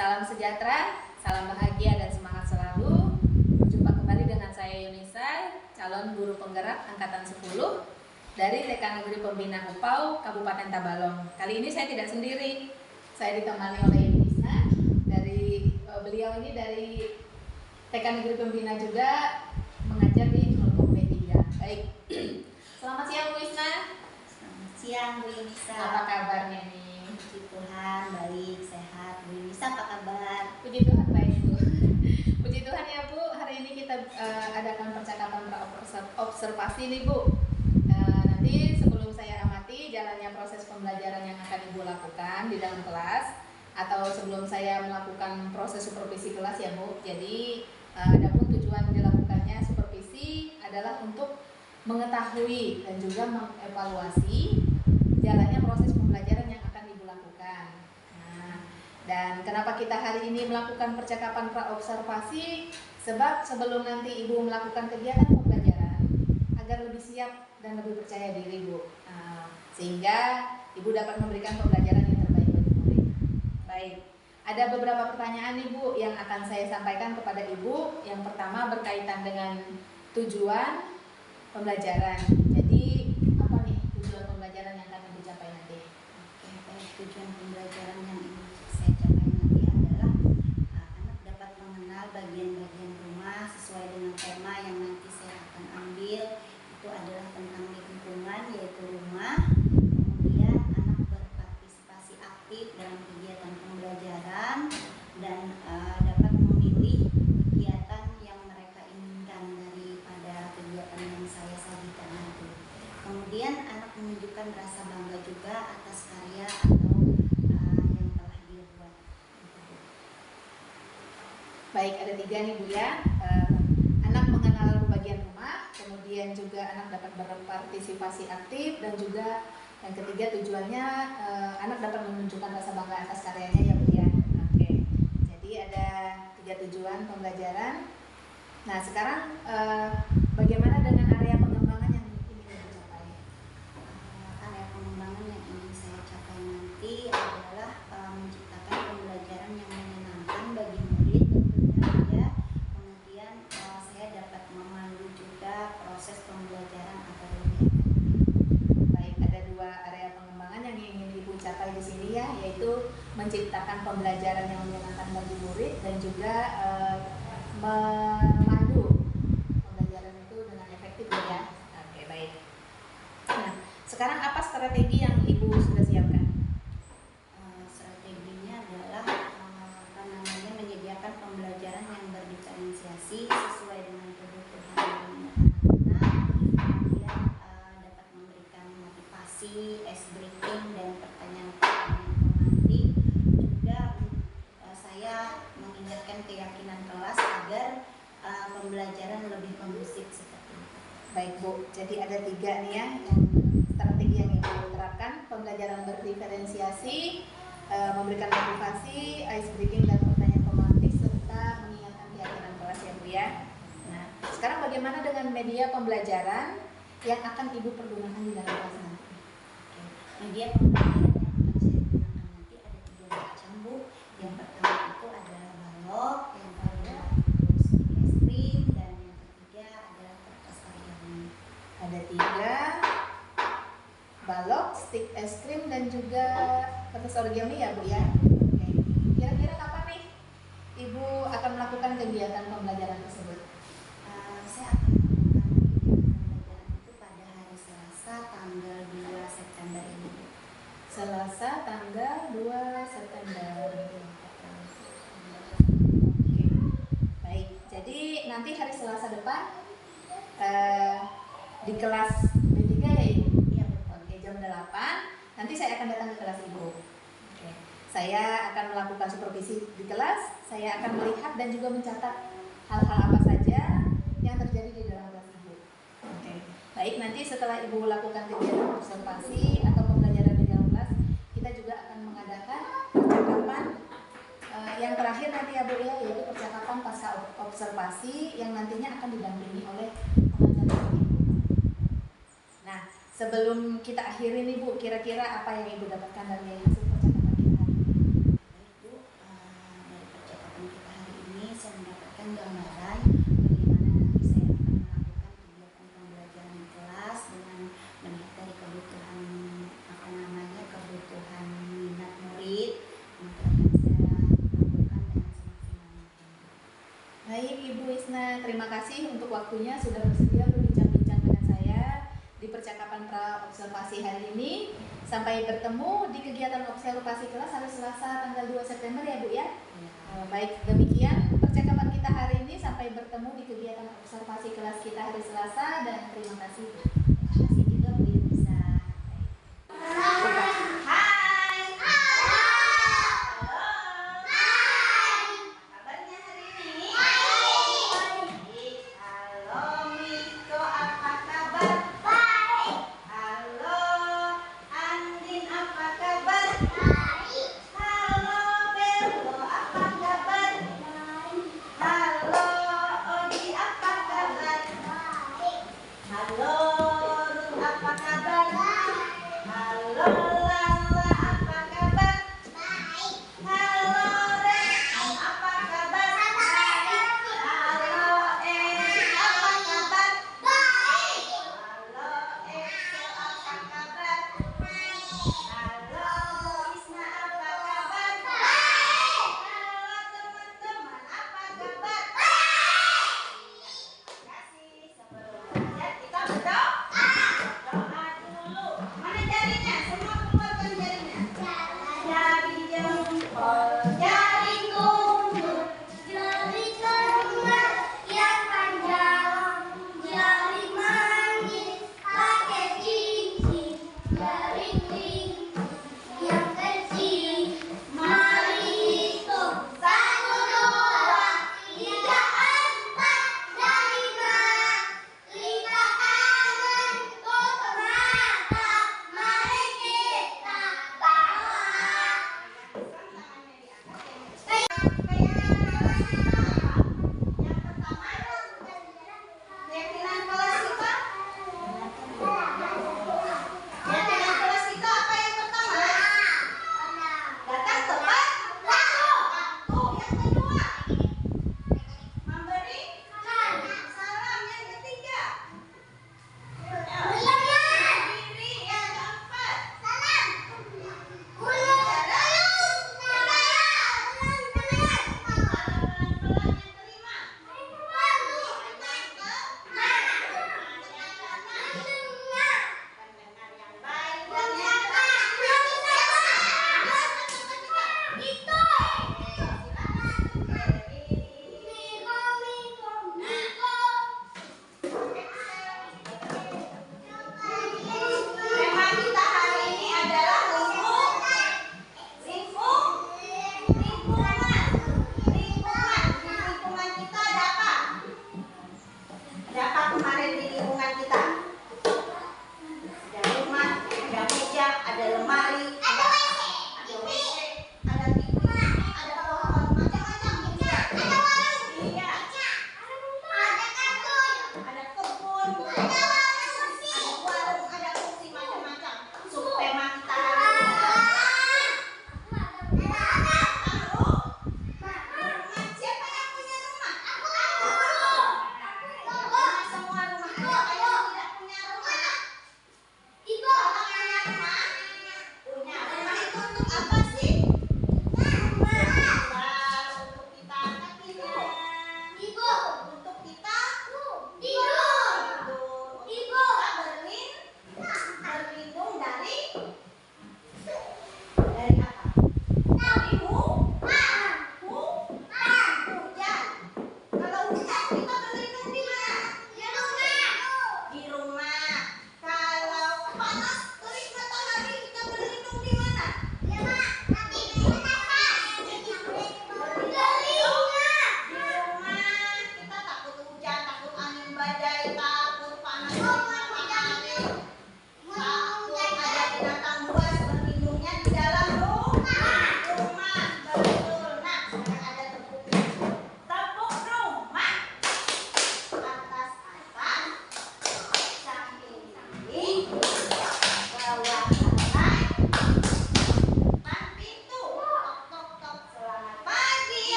Salam sejahtera, salam bahagia dan semangat selalu. Berjumpa kembali dengan saya Yunisa, calon guru penggerak angkatan 10 dari TK Negeri Pembina Upau, Kabupaten Tabalong. Kali ini saya tidak sendiri. Saya ditemani oleh Yunisa dari beliau ini dari TK Negeri Pembina juga, mengajar di kelompok B3. Baik. Selamat siang Bu Isna. Selamat siang Bu Yunisa. Apa kabarnya nih? Puji Tuhan, baik, sehat. Bu Yunisa apa kabar? Puji Tuhan baik Bu. Puji Tuhan ya Bu. Hari ini kita adakan percakapan observasi nih Bu. Nanti sebelum saya amati jalannya proses pembelajaran yang akan Ibu lakukan di dalam kelas, atau sebelum saya melakukan proses supervisi kelas ya Bu. Jadi adapun tujuan dilakukannya supervisi adalah untuk mengetahui dan juga mengevaluasi jalannya proses pembelajaran yang akan Ibu lakukan. Nah, dan kenapa kita hari ini melakukan percakapan praobservasi? Sebab sebelum nanti Ibu melakukan kegiatan pembelajaran agar lebih siap dan lebih percaya diri Bu, sehingga Ibu dapat memberikan pembelajaran yang terbaik bagi murid. Baik, ada beberapa pertanyaan nih Bu yang akan saya sampaikan kepada Ibu. Yang pertama berkaitan dengan tujuan pembelajaran. Jadi apa nih tujuan pembelajaran yang akan Ibu capai nanti? Oke, baik. Tujuan pembelajaran yang ingin saya capai nanti adalah anak dapat mengenal bagian-bagian rumah sesuai dengan tema yang nanti saya akan ambil. Itu adalah tentang lingkungan, yaitu rumah. Kemudian anak berpartisipasi aktif dalam kegiatan pembelajaran dan dapat memilih kegiatan yang mereka inginkan daripada kegiatan yang saya sajikan nanti. Kemudian anak menunjukkan rasa bangga juga atas karya atau yang telah dia buat. Baik, ada 3 nih Bu ya. Anak mengenal bagian rumah, kemudian juga anak dapat berpartisipasi aktif, dan juga yang ketiga tujuannya anak dapat menunjukkan rasa bangga atas karyanya ya Bu ya. Oke, jadi ada 3 tujuan pembelajaran. Nah sekarang bagaimana dengan area pengembangan yang ingin Ibu capai? Area pengembangan yang ingin saya capai nanti adalah menciptakan pembelajaran yang menyenangkan bagi murid tentunya ya. Kemudian saya dapat memandu juga proses pembelajaran agar lebih baik. Ada 2 area pengembangan yang ingin Ibu capai di sini ya, yaitu menciptakan pembelajaran yang menyenangkan bagi murid dan juga memandu pembelajaran itu dengan efektif ya. Oke, baik. Nah, sekarang apa strategi yang Ibu sudah siapkan? Strateginya adalah menyediakan pembelajaran yang berdiferensiasi sesuai dengan kebutuhan anak-anak. Kemudian dapat memberikan motivasi, ice breaking dan pertanyaan-pertanyaan pemantik. Juga saya mengingatkan keyakinan kelas agar pembelajaran lebih kondusif seperti itu. Baik Bu, jadi ada 3 nih ya yang strategi yang Ibu terapkan: pembelajaran berdiferensiasi, memberikan motivasi, ice breaking dan pertanyaan pemantik, serta mengingatkan keyakinan kelas ya Bu ya. Nah, sekarang bagaimana dengan media pembelajaran yang akan Ibu pergunakan di dalam kelas nanti? Media pembelajaran yang akan saya gunakan nanti ada 3 macam Bu. Yang pertama itu adalah balok, yang kedua itu stick es krim, dan yang ketiga adalah kertas origami. Ada 3, balok, stick es krim, dan juga kertas origami ya Bu ya. Oke. Kira-kira kapan nih Ibu akan melakukan kegiatan pembelajaran tersebut? Saya akan melakukan kegiatan pembelajaran itu pada hari Selasa tanggal 2 September ini Bu. Selasa tanggal 2 September. Oke. Baik, jadi nanti hari Selasa depan di kelas B3 ya Ibu? Iya betul. Oke, jam 8 nanti saya akan datang ke kelas Ibu. Oke. Saya akan melakukan supervisi di kelas, saya akan melihat dan juga mencatat hal-hal apa saja yang terjadi di dalam kelas Ibu. Oke. Baik, nanti setelah Ibu lakukan kegiatan observasi atau pembelajaran di dalam kelas, kita juga akan mengadakan percakapan yang terakhir nanti ya Bu ya, yaitu percakapan pasca observasi yang nantinya akan didampingi oleh pengajar Ibu. Nah, sebelum kita akhiri nih Bu, kira-kira apa yang Ibu dapatkan dari hasil percakapan kita hari ini? Baik Bu, waktunya sudah bersedia berbincang-bincang dengan saya di percakapan pra-observasi hari ini. Sampai bertemu di kegiatan observasi kelas hari Selasa tanggal 2 September ya Bu ya. Baik, demikian percakapan kita hari ini. Sampai bertemu di kegiatan observasi kelas kita hari Selasa dan terima kasih. Terima kasih juga Bu Yunisa. Hai. Halo. Apa kabarnya hari ini? Baik. Halo Miko, apa kabar? Baik. Halo Andin, apa kabar? Baik. Halo Bello, apa kabar? Baik. Halo Odi, apa kabar? Baik. Halo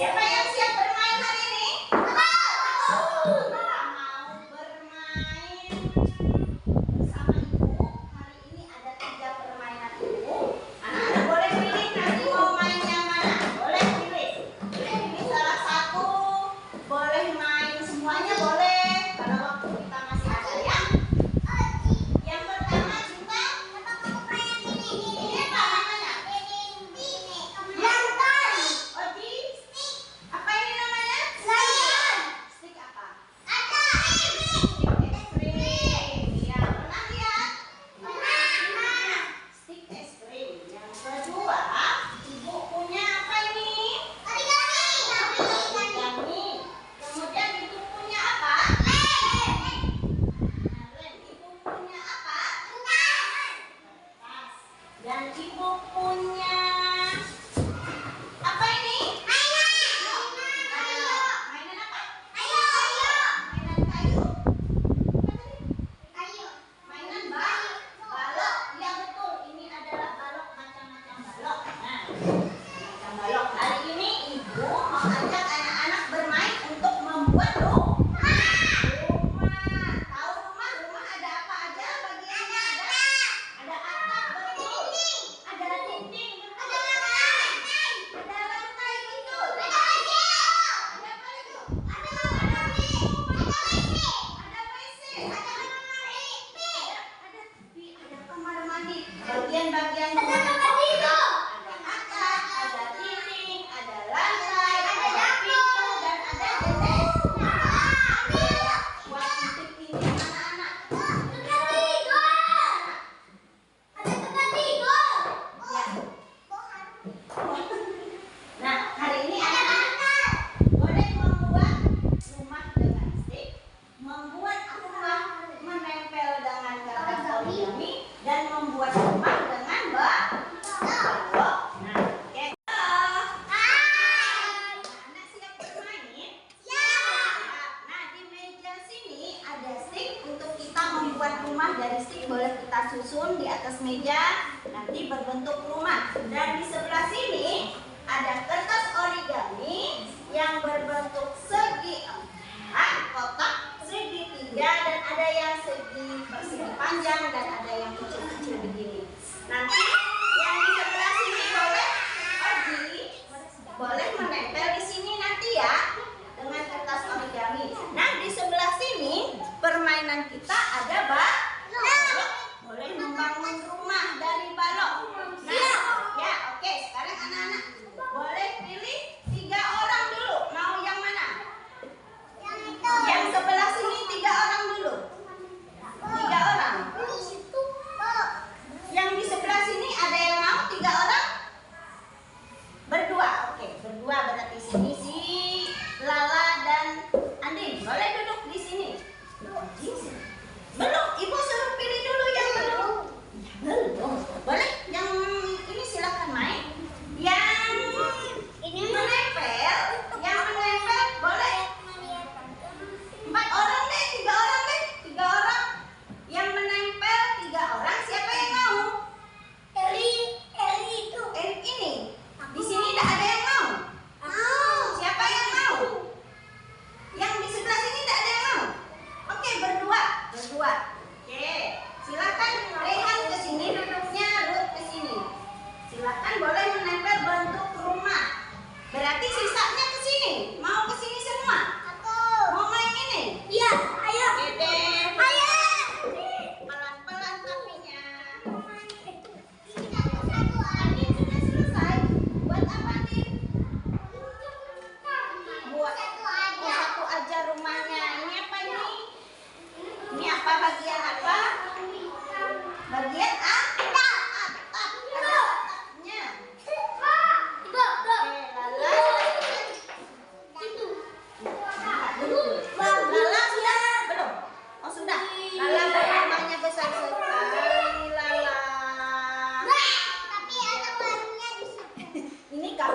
Siapa yang siap bermain hari ini? Mau bermain bersama ibu. Hari ini ada 3 permainan ibu. Anak-anak boleh pilih nanti mau main yang mana. Boleh pilih. Boleh pilih salah satu. Boleh main semuanya boleh. Karena waktu kita masih ada ya. Yang pertama kita ini apa namanya? Oji. Apa ini namanya? Stick apa? Stick es krim. Ya, pernah lihat? Stick es krim. Yang kedua, ibu punya apa ini? Origami. Kemudian ibu punya apa? Lem. Ibu punya apa? Kertas. Dan ibu punya apa ini? Mainan apa? Mainan kayu. Mainan balok. Ya betul, ini adalah balok, macam-macam balok. Nah, macam balok. Hari ini ibu mau ajak anak-anak bermain untuk membuat rumah. Tahu rumah? Rumah ada apa aja bagiannya? Ada atap, betul. Ada dinding, betul. Ada lantai, betul. Ada apa itu? Ada WC, ada kamar mandi. Bagian-bagian rumah itu ada atap, ada dinding, ada lantai, ada pintu, dan ada jendela. Buat intip-intip anak-anak. Ya. Nah, hari ini anak-anak boleh membuat rumah dengan stick, membuat rumah menempel dengan kertas origami, dan membuat rumah dengan balok. Nah, oke. Anak siap bermain? Siap. Nah, di meja sini ada stick untuk kita membuat rumah dari stick. Boleh kita susun di atas meja, nanti berbentuk rumah. Dan di sebelah sini ada kertas origami yang berbentuk segi 4, kotak segitiga, dan ada yang persegi panjang dan ada yang kecil-kecil begini. Nanti yang di sebelah sini boleh menempel di sini nanti ya dengan kertas origami. Nah, di sebelah sini permainan kita ada balok. Boleh membangun rumah dari balok. Nah, ya oke. Sekarang anak-anak boleh pilih 3 orang dulu. Mau yang mana? Yang sebelah sini 3 orang dulu. 3 orang. Yang di sebelah sini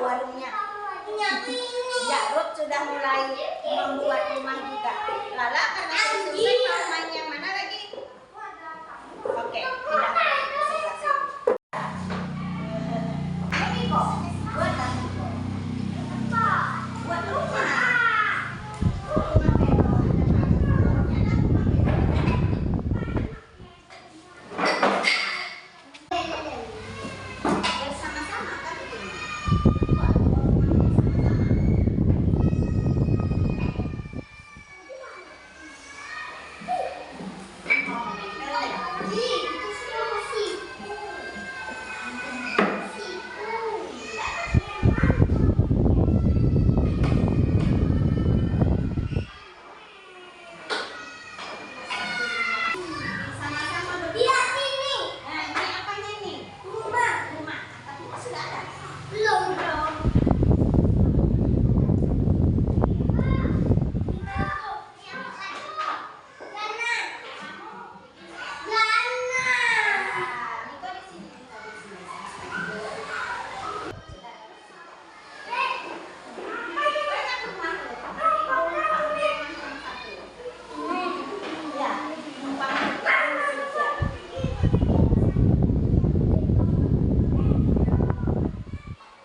warungnya. Ya, Rob sudah mulai membuat rumah juga. Lala karena sudah selesai mau main yang mana lagi? Oke, pindah ke sebelah sini. Ini kok buat apa? Buat rumah. Bersama-sama kan itu. Sama-sama berdua. Nah, ini apanya nih? Rumah. Tapi sudah ada. Belum dong. Niko di sini, Niko di sini. Banyak rumah loh. Ya, numpang kerja.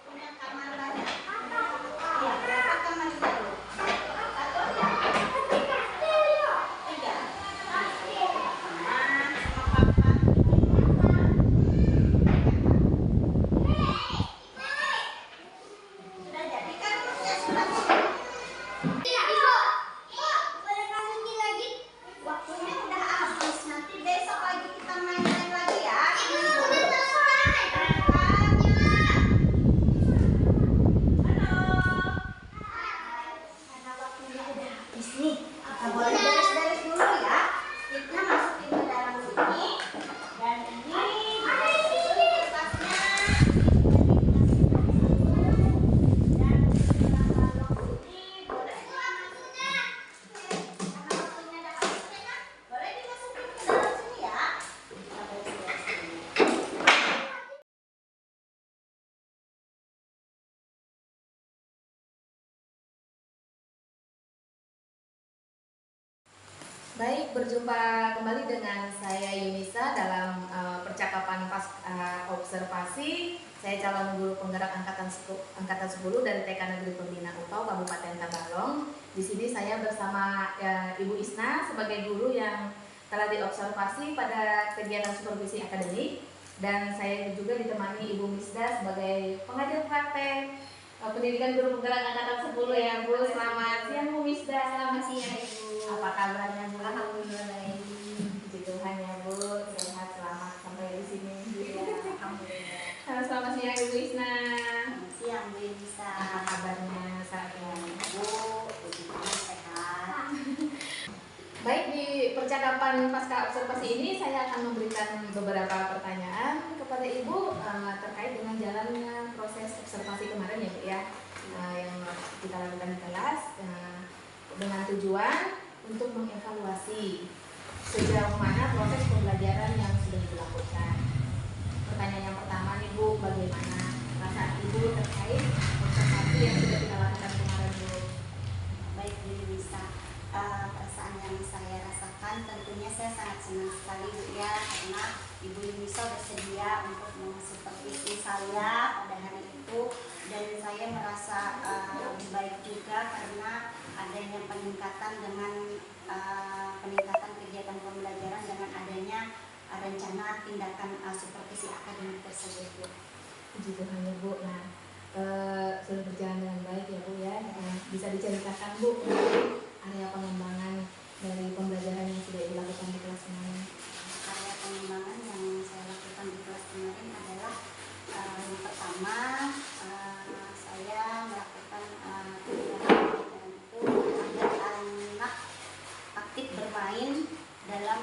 Punya kamar banyak. Ya, berapa kamar baru? Satu aja. Tiga. Mama sama papa. Sudah jadi kan rumahnya sudah. Waktunya udah habis. Nanti besok lagi kita main-main lagi ya. Halo. Karena waktunya udah habis nih, kita boleh beres-beres dulu ya. Sticknya masukin ke dalam sini. Dan ini kertasnya. Dan setelah balok ini boleh dimasukin. Karena waktunya udah habis ya kan? Boleh dimasukin ke dalam sini ya. Kita beres-beres dulu. Baik, berjumpa kembali dengan saya Yunisa dalam percakapan pas observasi. Saya calon guru penggerak angkatan 10 dari TK Negeri Pembina Upau Kabupaten Tabalong. Di sini saya bersama Ibu Isna sebagai guru yang telah diobservasi pada kegiatan supervisi akademik, dan saya juga ditemani Ibu Misda sebagai pengajar praktek pendidikan guru penggerak angkatan 10 ya Bu. Selamat siang Bu Misda. Selamat siang Ibu. Apa kabarnya Bu? Alhamdulillah baik. Puji Tuhan ya Bu, sehat selamat sampai di sini. Alhamdulillah. Selamat siang Ibu Isna. Selamat siang Bu Yunisa. Apa kabarnya saat ini? Bu, puji Tuhan sehat. Baik, di percakapan pasca observasi ini saya akan memberikan beberapa pertanyaan kepada Ibu terkait dengan jalannya proses observasi kemarin ya Bu ya, yang kita lakukan di kelas dengan tujuan untuk mengevaluasi sejauh mana proses pembelajaran yang sudah dilakukan. Pertanyaan yang pertama nih Bu, bagaimana perasaan Ibu terkait observasi yang sudah kita lakukan kemarin Bu? Baik Bu Yunisa. Perasaan yang saya rasakan tentunya saya sangat senang sekali Bu ya, karena Ibu Yunisa bersedia untuk mensupervisi saya pada hari itu, dan saya merasa baik juga karena adanya peningkatan dengan peningkatan kegiatan pembelajaran dengan adanya rencana tindakan supervisi akademik tersebut Bu. Puji Tuhan ya Bu. Nah, sudah berjalan dengan baik ya Bu ya. Bisa diceritakan Bu area pengembangan dari pembelajaran yang sudah dilakukan di kelas kemarin? Area pengembangan yang saya lakukan di kelas kemarin adalah yang pertama saya melakukan kegiatan itu agar anak aktif bermain dalam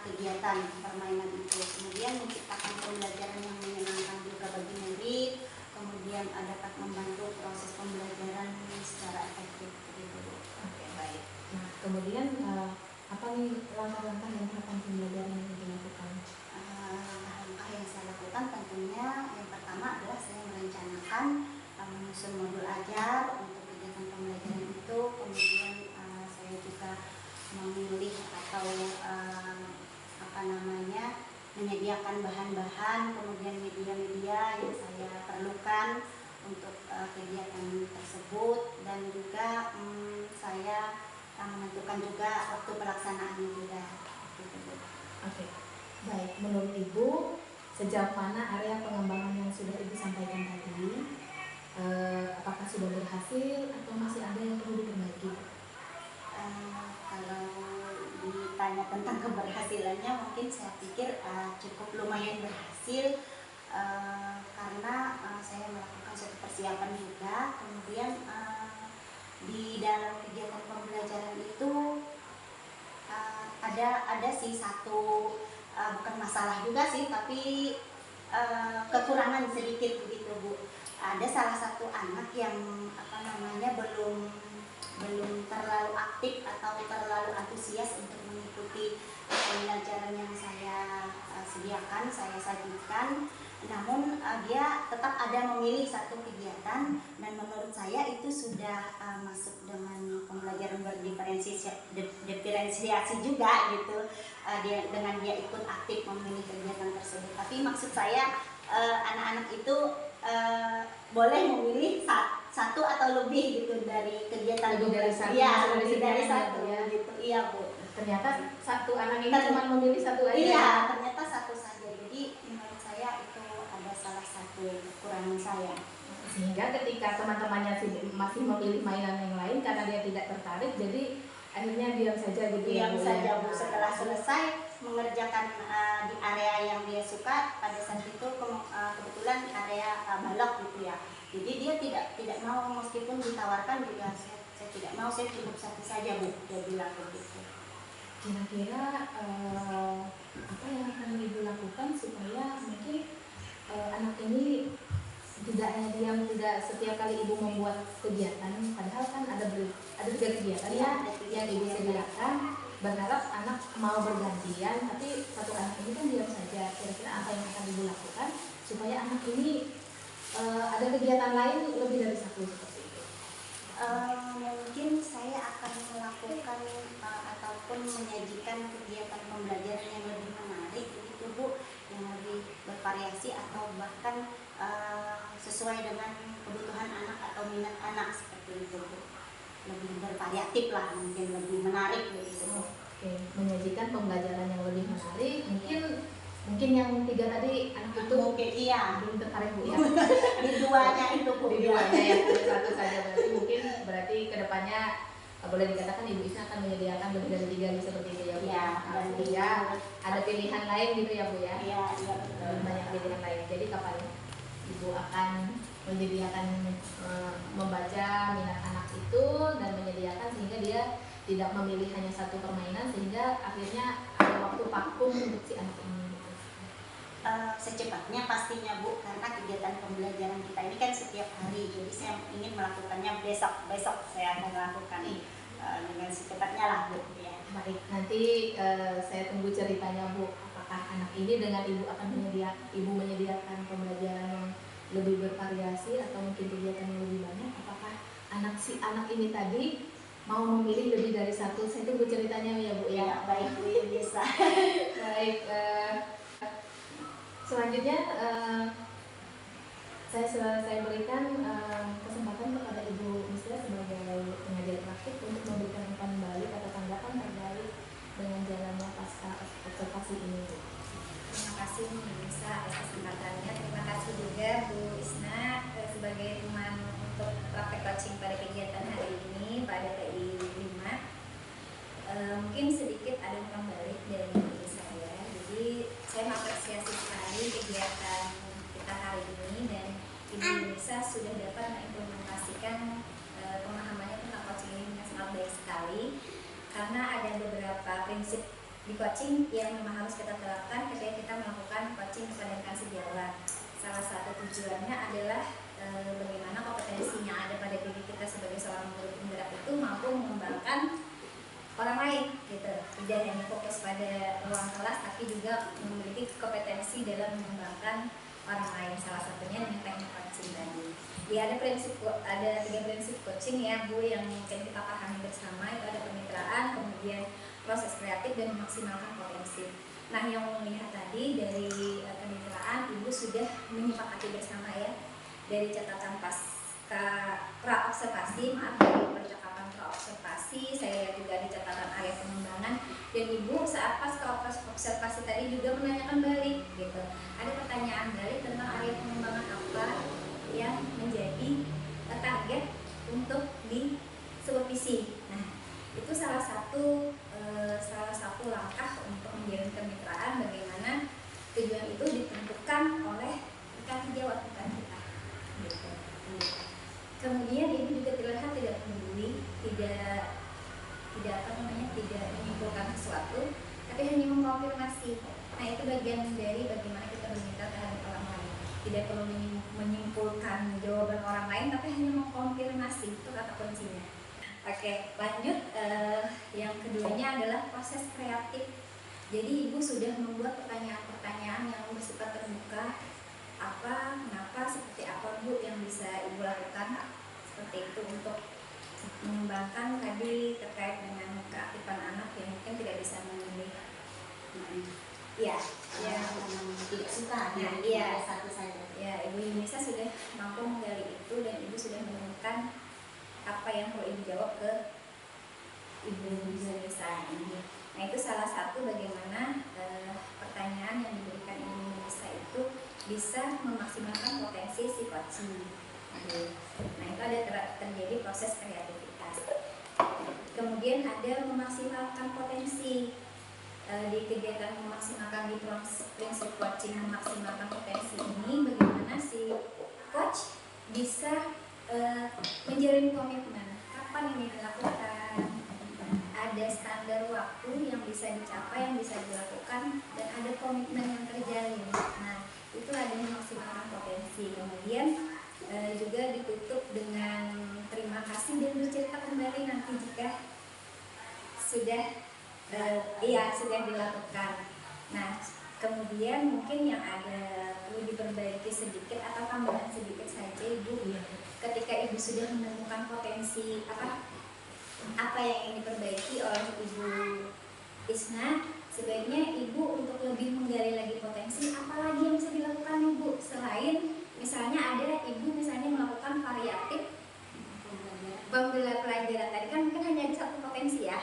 kegiatan permainan itu, kemudian menciptakan pembelajaran yang menyenangkan juga bagi murid, kemudian dapat membantu proses pembelajaran secara efektif begitu. Oke, baik. Nah, kemudian apa nih langkah-langkah yang tahapan pembelajaran yang dilakukan? Langkah-langkah yang saya lakukan tentunya yang pertama adalah saya merencanakan menyusun modul ajar untuk kegiatan pembelajaran itu. Kemudian saya juga memilih atau menyediakan bahan-bahan, kemudian media-media yang saya perlukan untuk kegiatan tersebut, dan juga saya menentukan juga waktu pelaksanaannya juga. Oke, baik. Menurut Ibu, sejauh mana area pengembangan yang sudah Ibu sampaikan tadi? Apakah sudah berhasil atau masih ada yang perlu diperbaiki? Kalau ditanya tentang keberhasilannya, mungkin saya pikir cukup lumayan berhasil, karena saya melakukan suatu persiapan juga. Kemudian di dalam kegiatan pembelajaran itu ada sih satu, bukan masalah juga sih, tapi kekurangan sedikit begitu, Bu. Ada salah satu anak yang belum terlalu aktif atau terlalu antusias untuk mengikuti pembelajaran yang saya sediakan, saya sajikan. Namun dia tetap ada memilih satu kegiatan, dan menurut saya itu sudah masuk dengan pembelajaran berdiferensiasi juga gitu. Dengan dia ikut aktif memilih kegiatan tersebut. Tapi maksud saya anak-anak itu boleh memilih satu atau lebih gitu dari kegiatan. Lebih dari satu. Iya, lebih dari satu satu ya. gitu. Iya, Bu. Ternyata satu anak ini cuma memilih satu aja. Iya, ternyata satu saja. Jadi menurut saya itu ada salah satu kekurangan saya. Sehingga ketika teman-temannya masih memilih mainan yang lain karena dia tidak tertarik, jadi akhirnya diam saja gitu. Diam ya, Bu, saja, ya. Bu. Setelah selesai mengerjakan di area yang dia suka, pada saat itu kebetulan area balok gitu ya. Jadi dia tidak mau, meskipun ditawarkan juga saya tidak mau, saya cukup satu saja, Bu. Dia bilang begitu. Kira-kira apa yang akan Ibu lakukan supaya mungkin anak ini tidak hanya diam, tidak setiap kali Ibu membuat kegiatan, padahal kan ada 3 kegiatan ya yang Ibu sediakan, berharap anak mau bergantian, tapi satu anak ini kan diam saja. Kira-kira apa yang akan Ibu lakukan supaya anak ini ada kegiatan lain lebih dari satu seperti itu? Mungkin saya akan melakukan ataupun menyajikan kegiatan pembelajaran yang lebih menarik begitu, Bu, yang lebih bervariasi atau bahkan sesuai dengan kebutuhan anak atau minat anak seperti itu, Bu. Lebih bervariatif lah, mungkin lebih menarik begitu, Bu. Oke, menyajikan pembelajaran yang lebih menarik. Mungkin yang 3 tadi anak itu Mungkin iya. belum tertarik, Bu, ya. Di duanya itu, Bu. Di duanya ya, satu saja berarti kedepannya boleh dikatakan Ibu Isna akan menyediakan lebih dari 3 seperti itu ya, Bu. Iya, dan dia ada pilihan lain gitu ya, Bu, ya. Iya, betul. Banyak pilihan lain. Jadi kapan Ibu akan menyediakan membaca minat anak itu dan menyediakan sehingga dia tidak memilih hanya satu permainan, sehingga akhirnya ada waktu vakum untuk si anak ini. Secepatnya pastinya, Bu, karena kegiatan pembelajaran kita ini kan setiap hari, jadi saya ingin melakukannya besok saya akan melakukan dengan secepatnya lah, Bu. Ya. Baik, nanti saya tunggu ceritanya, Bu. Apakah anak ini dengan Ibu akan menyediakan pembelajaran yang lebih bervariasi atau mungkin kegiatan yang lebih banyak? Apakah si anak ini tadi mau memilih lebih dari satu? Saya tunggu ceritanya ya, Bu, ya. Ya, baik, Bu, bisa. Baik, selanjutnya saya berikan kesempatan kepada Ibu Misra sebagai pengajar praktik untuk memberikan umpan balik atau tanggapan terkait dengan jalannya pasca observasi ini, Bu. Terima kasih Bu Nisa atas kesempatannya. Terima kasih juga Bu Isna sebagai teman untuk praktek coaching pada kegiatan hari ini pada PI 5. Mungkin sedikit ada umpan balik dari diri saya. Jadi saya mengapresiasi sekali kegiatan kita hari ini, dan Ibu Nisa sudah dapat mengimplementasikan pemahamannya tentang coaching ini dengan sangat baik sekali, karena ada beberapa prinsip di coaching yang memang harus kita terapkan ketika kita melakukan coaching kepada sejawat. Salah satu tujuannya adalah bagaimana kompetensi yang ada pada diri kita sebagai seorang guru penggerak itu mampu mengembangkan orang lain gitu, tidak hanya fokus pada ruang kelas tapi juga memiliki kompetensi dalam mengembangkan orang lain, salah satunya dengan teknik coaching tadi. Ya, ada 3 prinsip coaching ya Bu yang mungkin kita pahami bersama, itu ada kemitraan, kemudian proses kreatif dan memaksimalkan potensi. Nah, yang melihat tadi dari kemitraan Ibu sudah menyepakati bersama ya, dari catatan pra-observasi, maaf, dari percakapan pra-observasi, saya lihat juga di catatan area pengembangan, dan Ibu saat pasca observasi tadi juga menanyakan balik gitu. Ada pertanyaan balik tentang area pengembangan apa yang menjadi target untuk di supervisi. Nah, itu salah satu langkah untuk menjalin kemitraan, bagaimana tujuan itu ditentukan oleh rekan sejawat kita. Gitu. Kemudian Ibu juga terlihat tidak peduli, tidak menyimpulkan sesuatu, tapi hanya mengkonfirmasi. Nah, itu bagian dari bagaimana kita bermitra terhadap orang lain. Tidak perlu menyimpulkan jawaban orang lain, tapi hanya mengkonfirmasi, itu kata kuncinya. Oke, lanjut. Yang keduanya adalah proses kreatif. Jadi Ibu sudah membuat pertanyaan-pertanyaan yang bersifat terbuka. Apa, kenapa, seperti apa Bu yang bisa Ibu lakukan seperti itu untuk mengembangkan tadi terkait dengan keaktifan anak yang mungkin tidak bisa memilih. Iya, yang tidak suka Nah, dari iya. satu saja. Ya, Ibu Yunisa sudah mampu menggali itu dan Ibu sudah menemukan apa yang perlu Ibu jawab ke Ibu Yunisa ini. Nah, itu salah satu bagaimana pertanyaan yang diberikan Ibu Yunisa itu bisa memaksimalkan potensi si coaching. Nah, itu ada terjadi proses kreativitas. Kemudian ada memaksimalkan potensi. Di kegiatan memaksimalkan di prinsip coaching memaksimalkan potensi ini, bagaimana si coach bisa menjalin komitmen, kapan ini dilakukan, ada standar waktu yang bisa dicapai, yang bisa dilakukan, dan ada komitmen yang terjalin. Nah, itu ada memaksimalkan potensi. Kemudian juga ditutup dengan terima kasih dan bercerita kembali nanti jika sudah sudah dilakukan. Nah, kemudian mungkin yang ada perlu diperbaiki sedikit atau tambahan sedikit saja Ibu. Ketika Ibu sudah menemukan potensi apa yang ingin diperbaiki oleh Ibu Isna, sebaiknya Ibu untuk lebih menggali lagi potensi, apalagi yang bisa dilakukan Ibu selain misalnya ada Ibu misalnya melakukan variatif pembelajaran tadi kan mungkin hanya ada satu potensi ya,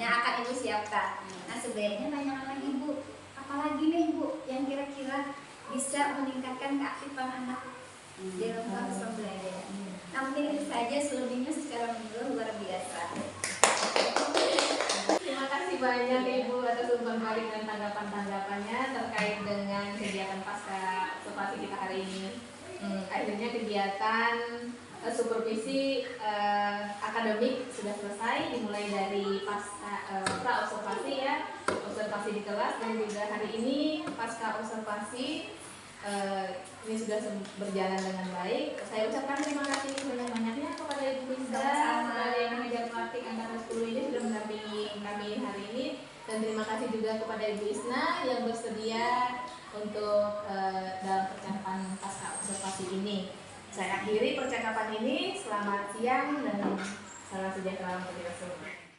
yang akan Ibu siapkan. Nah, sebaiknya tanyakan lagi Bu, apalagi nih Bu yang kira-kira bisa meningkatkan keaktifan anak dalam proses pembelajaran. Nah, mungkin itu saja, selebihnya secara menyeluruh luar biasa. Terima kasih banyak Ibu atas umpan balik dan tanggapan-tanggapannya terkait dengan kegiatan pasca observasi kita hari ini. Akhirnya kegiatan supervisi akademik sudah selesai, dimulai dari pasca pra-observasi ya, observasi di kelas, dan juga hari ini pasca observasi ini sudah berjalan dengan baik. Saya ucapkan terima kasih banyak-banyaknya kepada Ibu Bisa, kepada yang mengajar praktik angkatan 10 ini sudah mendampingi kami hari ini, dan terima kasih juga kepada Ibu Isna yang bersedia untuk dalam percakapan pasca observasi ini. Saya akhiri percakapan ini. Selamat siang dan salam sejahtera untuk kita semua.